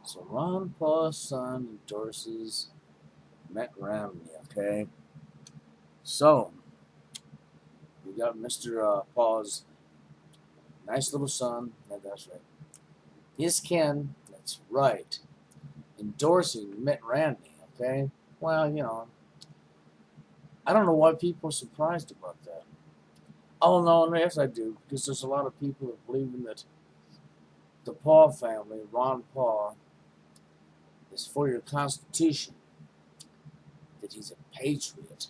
So Ron Paul's son endorses Mitt Romney, okay? So, we got Mr. Paul's nice little son, that's right. His Ken, that's right, endorsing Mitt Romney, okay? Well, I don't know why people are surprised about that. Oh, no, yes, I do, because there's a lot of people that believe in that the Paul family, Ron Paul, is for your Constitution, that he's a patriot,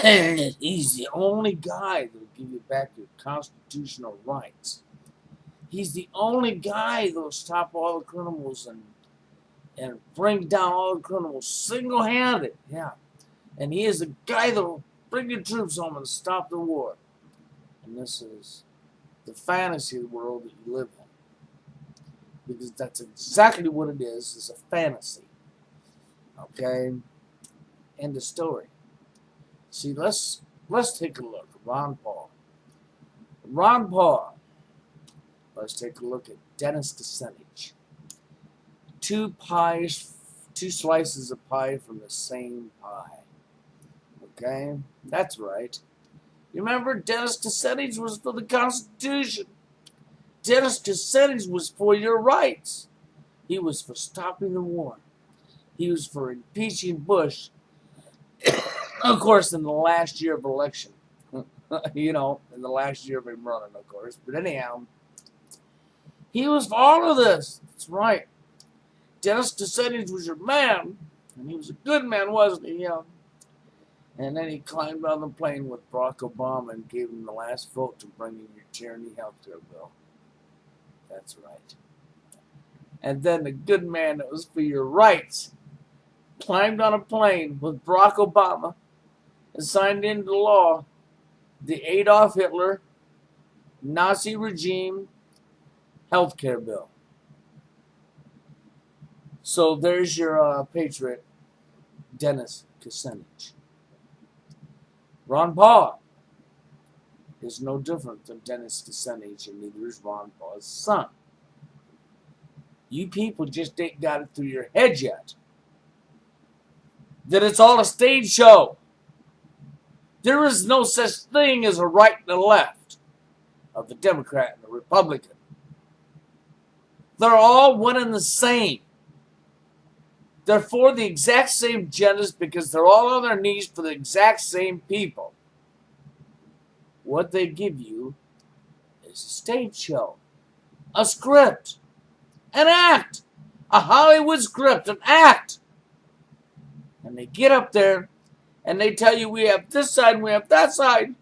and he's the only guy that will give you back your constitutional rights. He's the only guy that will stop all the criminals and bring down all the criminals single-handed. Yeah. And he is the guy that will bring the troops home and stop the war. And this is the fantasy world that you live in. Because that's exactly what it is. It's a fantasy. Okay? End of story. See, let's take a look. Ron Paul. Ron Paul. Let's take a look at Dennis Kucinich. Two slices of pie from the same pie. Okay? That's right. You remember Dennis Kucinich was for the Constitution. Dennis Kucinich was for your rights. He was for stopping the war. He was for impeaching Bush. Of course, in the last year of election. In the last year of him running, of course. But anyhow, he was for all of this. That's right. Dennis Kucinich was your man. And he was a good man, wasn't he? Yeah. And then he climbed on the plane with Barack Obama and gave him the last vote to bring in your tyranny health care bill. That's right. And then the good man that was for your rights climbed on a plane with Barack Obama and signed into law the Adolf Hitler Nazi regime health care bill. So there's your patriot, Dennis Kucinich. Ron Paul is no different than Dennis Kucinich, and neither is Ron Paul's son. You people just ain't got it through your head yet that it's all a stage show. There is no such thing as a right and a left of the Democrat and the Republican. They're all one and the same. They're for the exact same agendas because they're all on their knees for the exact same people. What they give you is a stage show, a script, an act, a Hollywood script, an act. And they get up there and they tell you we have this side and we have that side.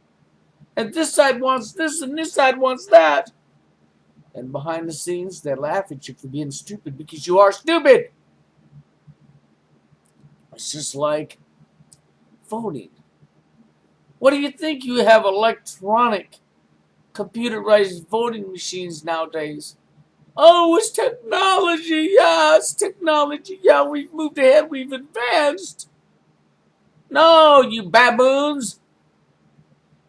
And this side wants this and this side wants that. And behind the scenes, they laugh at you for being stupid because you are stupid. It's just like voting. What do you think? You have electronic, computerized voting machines nowadays. Oh, it's technology. Yeah, it's technology. Yeah, we've moved ahead. We've advanced. No, you baboons.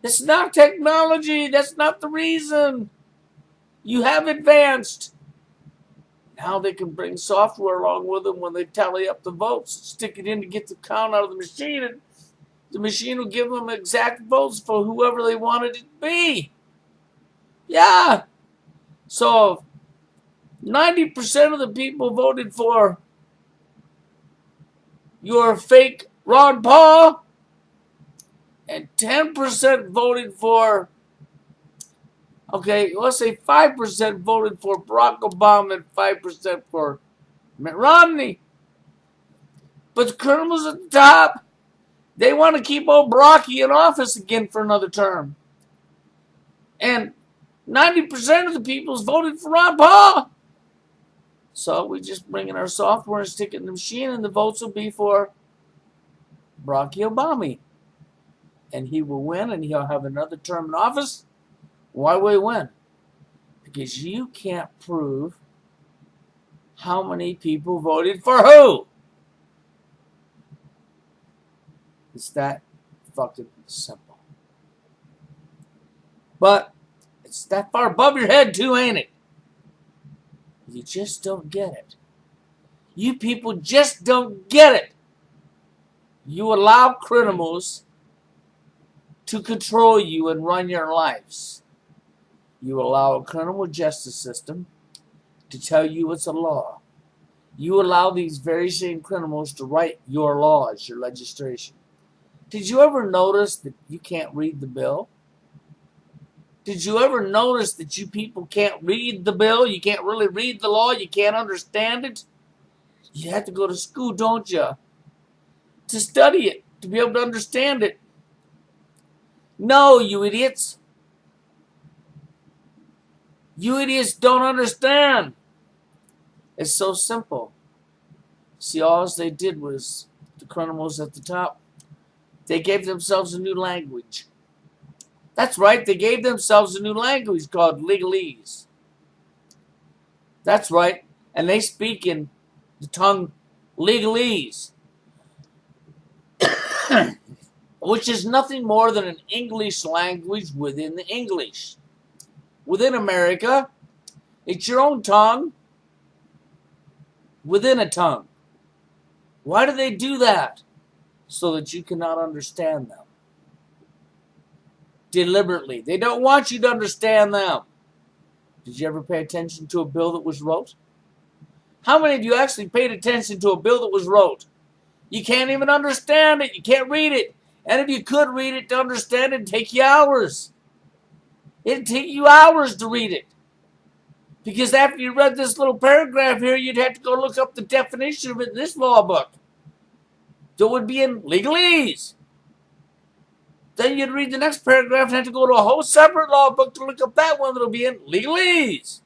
It's not technology. That's not the reason. You have advanced. Now they can bring software along with them when they tally up the votes, stick it in to get the count out of the machine, and the machine will give them exact votes for whoever they wanted it to be. Yeah. So 90% of the people voted for your fake Ron Paul, and 10% voted for, okay, let's say 5% voted for Barack Obama and 5% for Mitt Romney. But the criminals at the top, they want to keep old Baracky in office again for another term. And 90% of the people's voted for Ron Paul. So we just bring in our software and stick it in the machine, and the votes will be for Barack Obama. And he will win, and he'll have another term in office. Why will he win? Because you can't prove how many people voted for who. It's that fucking simple. But it's that far above your head too, ain't it? You just don't get it. You people just don't get it. You allow criminals to control you and run your lives. You allow a criminal justice system to tell you it's a law. You allow these very same criminals to write your laws, your legislation. Did you ever notice that you can't read the bill? Did you ever notice that you people can't read the bill? You can't really read the law? You can't understand it? You have to go to school, don't you? To study it, to be able to understand it. No, you idiots. You idiots don't understand. It's so simple. See, all they did was, the criminals at the top, they gave themselves a new language. That's right, they gave themselves a new language called legalese. That's right, and they speak in the tongue legalese, which is nothing more than an English language within the English. Within America, it's your own tongue within a tongue. Why do they do that? So that you cannot understand them. Deliberately. They don't want you to understand them. Did you ever pay attention to a bill that was wrote? How many of you actually paid attention to a bill that was wrote? You can't even understand it. You can't read it. And if you could read it to understand it, it'd take you hours. It'd take you hours to read it. Because after you read this little paragraph here, you'd have to go look up the definition of it in this law book. That would be in legalese. Then you'd read the next paragraph and have to go to a whole separate law book to look up that one that'll be in legalese.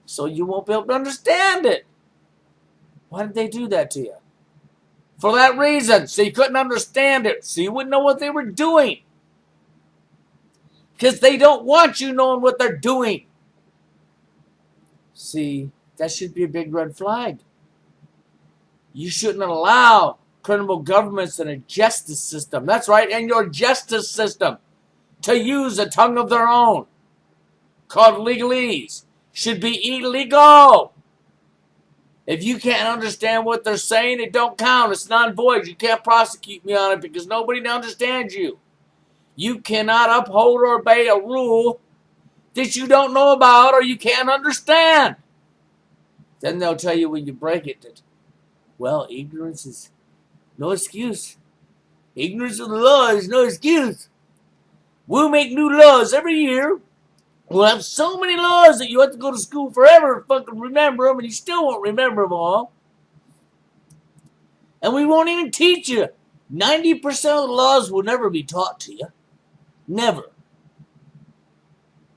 So you won't be able to understand it. Why did they do that to you? For that reason, so you couldn't understand it, so you wouldn't know what they were doing. Because they don't want you knowing what they're doing. See, that should be a big red flag. You shouldn't allow criminal governments and a justice system, that's right, and your justice system, to use a tongue of their own, called legalese. Should be illegal. If you can't understand what they're saying, it don't count. It's non-void. You can't prosecute me on it because nobody understands you. You cannot uphold or obey a rule that you don't know about or you can't understand. Then they'll tell you when you break it that, well, ignorance is no excuse. Ignorance of the law is no excuse. We'll make new laws every year. We'll have so many laws that you have to go to school forever to fucking remember them, and you still won't remember them all. And we won't even teach you. 90% of the laws will never be taught to you. Never.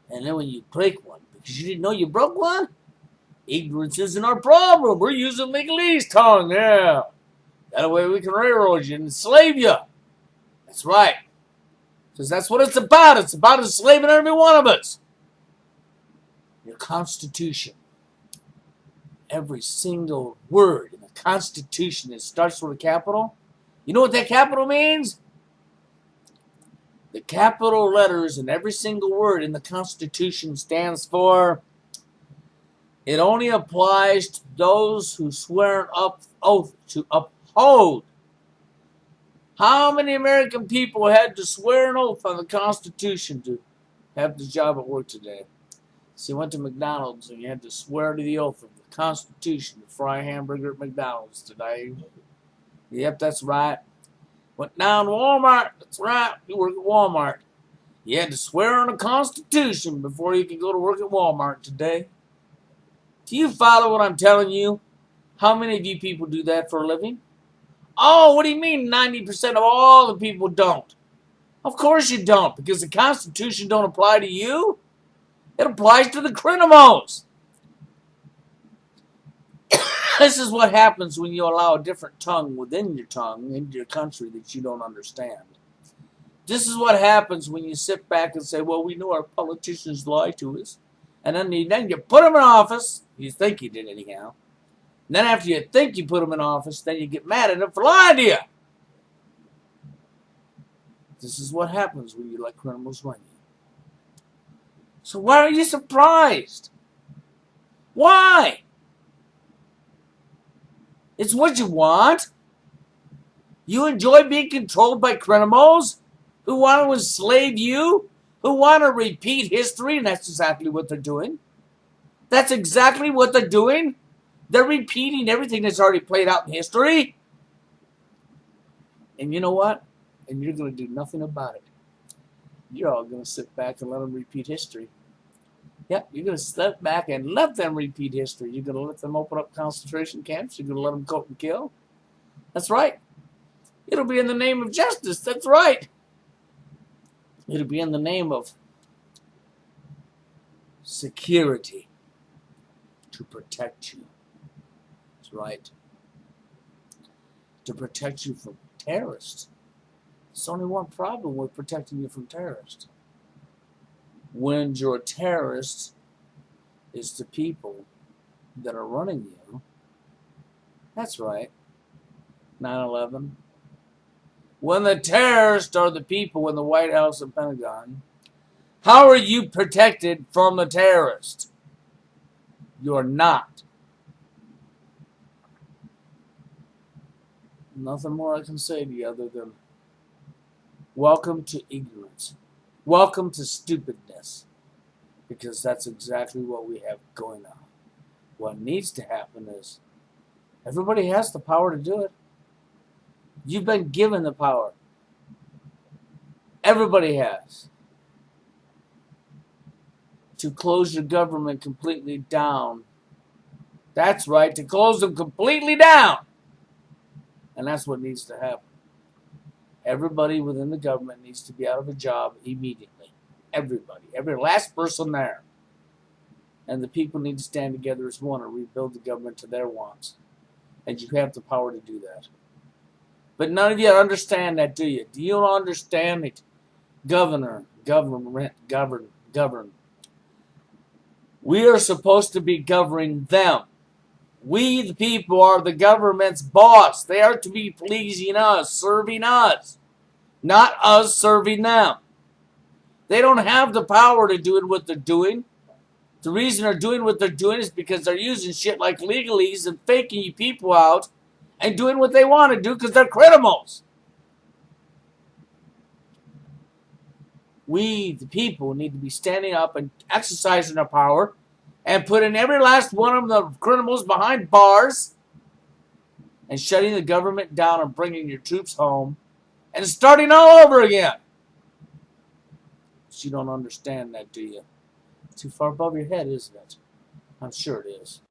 And then when you break one, because you didn't know you broke one, ignorance isn't our problem. We're using legalese tongue, yeah. That way we can railroad you and enslave you. That's right. Because that's what it's about. It's about enslaving every one of us. Your Constitution. Every single word in the Constitution that starts with a capital. You know what that capital means? The capital letters in every single word in the Constitution stands for, it only applies to those who swear an oath to uphold. How many American people had to swear an oath on the Constitution to have the job at work today? So you went to McDonald's and you had to swear to the oath of the Constitution to fry a hamburger at McDonald's today. Yep, that's right. Went down to Walmart. That's right. You work at Walmart. You had to swear on the Constitution before you could go to work at Walmart today. Do you follow what I'm telling you? How many of you people do that for a living? Oh, what do you mean 90% of all the people don't? Of course you don't, because the Constitution don't apply to you. It applies to the criminals. This is what happens when you allow a different tongue within your tongue into your country that you don't understand. This is what happens when you sit back and say, well, we know our politicians lie to us. And then you put them in office. You think you did anyhow. And then after you think you put them in office, then you get mad at them for lying to you. This is what happens when you let criminals run you. So why are you surprised? Why? It's what you want. You enjoy being controlled by criminals who want to enslave you, who want to repeat history, and that's exactly what they're doing. That's exactly what they're doing. They're repeating everything that's already played out in history. And you know what? And you're going to do nothing about it. You're all going to sit back and let them repeat history. Yeah, you're going to sit back and let them repeat history. You're going to let them open up concentration camps. You're going to let them coat and kill. That's right. It'll be in the name of justice. That's right. It'll be in the name of security to protect you. That's right. To protect you from terrorists. There's only one problem with protecting you from terrorists. When your terrorist is the people that are running you. That's right. 9/11. When the terrorists are the people in the White House and Pentagon, how are you protected from the terrorist? You're not. Nothing more I can say to you other than welcome to ignorance. Welcome to stupidness. Because that's exactly what we have going on. What needs to happen is everybody has the power to do it. You've been given the power. Everybody has. To close your government completely down. That's right, to close them completely down. And that's what needs to happen. Everybody within the government needs to be out of a job immediately. Everybody. Every last person there. And the people need to stand together as one and rebuild the government to their wants. And you have the power to do that. But none of you understand that, do you? Do you understand it? Govern. We are supposed to be governing them. We, the people, are the government's boss. They are to be pleasing us, serving us, not us serving them. They don't have the power to do what they're doing. The reason they're doing what they're doing is because they're using shit like legalese and faking you people out and doing what they want to do because they're criminals. We, the people, need to be standing up and exercising our power and putting every last one of the criminals behind bars and shutting the government down and bringing your troops home and starting all over again. But you don't understand that, do you? Too far above your head, isn't it? I'm sure it is.